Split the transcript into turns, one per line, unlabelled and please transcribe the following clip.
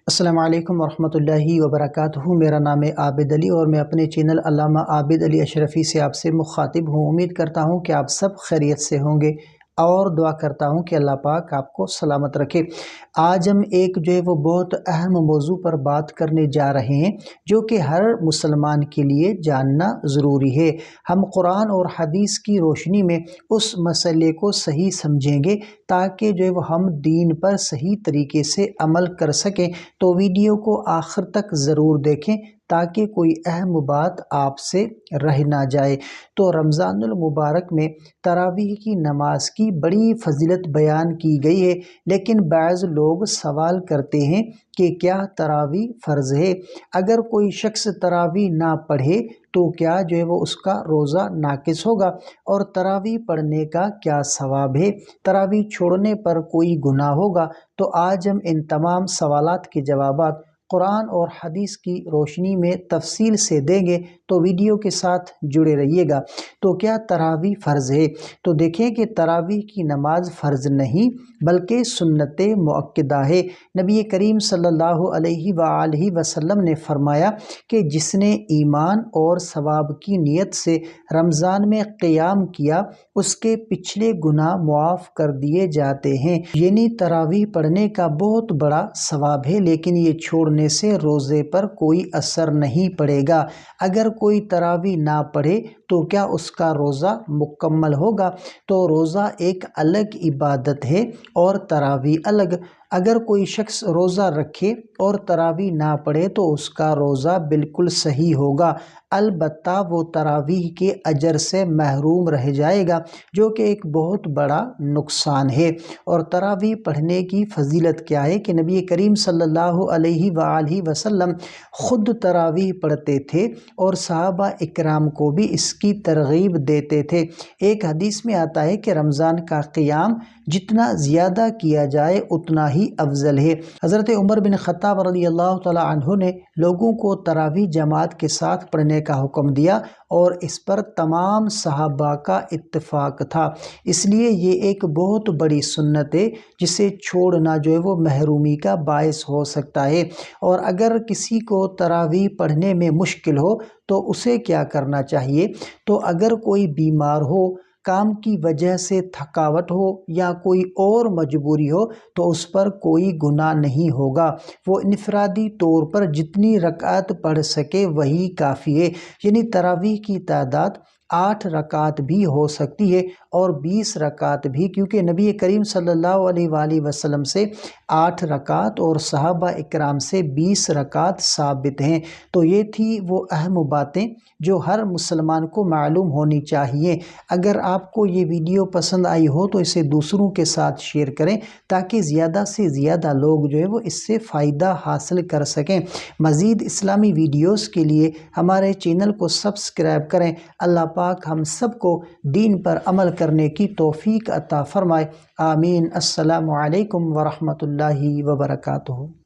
السلام علیکم ورحمۃ اللہ وبرکاتہ۔ میرا نام ہے عابد علی اور میں اپنے چینل علامہ عابد علی اشرفی سے آپ سے مخاطب ہوں۔ امید کرتا ہوں کہ آپ سب خیریت سے ہوں گے اور دعا کرتا ہوں کہ اللہ پاک آپ کو سلامت رکھے۔ آج ہم ایک وہ بہت اہم موضوع پر بات کرنے جا رہے ہیں جو کہ ہر مسلمان کے لیے جاننا ضروری ہے۔ ہم قرآن اور حدیث کی روشنی میں اس مسئلے کو صحیح سمجھیں گے تاکہ ہم دین پر صحیح طریقے سے عمل کر سکیں۔ تو ویڈیو کو آخر تک ضرور دیکھیں تاکہ کوئی اہم بات آپ سے رہ نہ جائے۔ تو رمضان المبارک میں تراویح کی نماز کی بڑی فضیلت بیان کی گئی ہے، لیکن بعض لوگ سوال کرتے ہیں کہ کیا تراویح فرض ہے؟ اگر کوئی شخص تراویح نہ پڑھے تو کیا وہ اس کا روزہ ناقص ہوگا؟ اور تراویح پڑھنے کا کیا ثواب ہے؟ تراویح چھوڑنے پر کوئی گناہ ہوگا؟ تو آج ہم ان تمام سوالات کے جوابات قرآن اور حدیث کی روشنی میں تفصیل سے دیں گے، تو ویڈیو کے ساتھ جڑے رہیے گا۔ تو کیا تراویح فرض ہے؟ تو دیکھیں کہ تراویح کی نماز فرض نہیں بلکہ سنت مؤکدہ ہے۔ نبی کریم صلی اللہ علیہ وآلہ وسلم نے فرمایا کہ جس نے ایمان اور ثواب کی نیت سے رمضان میں قیام کیا اس کے پچھلے گناہ معاف کر دیے جاتے ہیں۔ یعنی تراویح پڑھنے کا بہت بڑا ثواب ہے، لیکن یہ چھوڑنے سے روزے پر کوئی اثر نہیں پڑے گا۔ اگر کوئی تراویح نہ پڑھے تو کیا اس کا روزہ مکمل ہوگا؟ تو روزہ ایک الگ عبادت ہے اور تراویح الگ۔ اگر کوئی شخص روزہ رکھے اور تراویح نہ پڑھے تو اس کا روزہ بالکل صحیح ہوگا، البتہ وہ تراویح کے اجر سے محروم رہ جائے گا، جو کہ ایک بہت بڑا نقصان ہے۔ اور تراویح پڑھنے کی فضیلت کیا ہے کہ نبی کریم صلی اللہ علیہ وآلہ وسلم خود تراویح پڑھتے تھے اور صحابہ اکرام کو بھی اس کی ترغیب دیتے تھے۔ ایک حدیث میں آتا ہے کہ رمضان کا قیام جتنا زیادہ کیا جائے اتنا ہی افضل ہے۔ حضرت عمر بن خطاب رضی اللہ تعالی عنہ نے لوگوں کو تراویح جماعت کے ساتھ پڑھنے کا حکم دیا اور اس پر تمام صحابہ کا اتفاق تھا۔ اس لیے یہ ایک بہت بڑی سنت ہے جسے چھوڑنا وہ محرومی کا باعث ہو سکتا ہے۔ اور اگر کسی کو تراویح پڑھنے میں مشکل ہو تو اسے کیا کرنا چاہیے؟ تو اگر کوئی بیمار ہو، کام کی وجہ سے تھکاوٹ ہو یا کوئی اور مجبوری ہو تو اس پر کوئی گناہ نہیں ہوگا۔ وہ انفرادی طور پر جتنی رکعت پڑھ سکے وہی کافی ہے۔ یعنی تراویح کی تعداد 8 رکعت بھی ہو سکتی ہے اور 20 رکعت بھی، کیونکہ نبی کریم صلی اللہ علیہ وآلہ وسلم سے 8 رکعت اور صحابہ اکرام سے 20 رکعت ثابت ہیں۔ تو یہ تھی وہ اہم باتیں جو ہر مسلمان کو معلوم ہونی چاہیے۔ اگر آپ کو یہ ویڈیو پسند آئی ہو تو اسے دوسروں کے ساتھ شیئر کریں تاکہ زیادہ سے زیادہ لوگ وہ اس سے فائدہ حاصل کر سکیں۔ مزید اسلامی ویڈیوز کے لیے ہمارے چینل کو سبسکرائب کریں۔ اللہ پاک ہم سب کو دین پر عمل کرنے کی توفیق عطا فرمائے۔ آمین۔ السلام علیکم ورحمۃ اللہ وبرکاتہ۔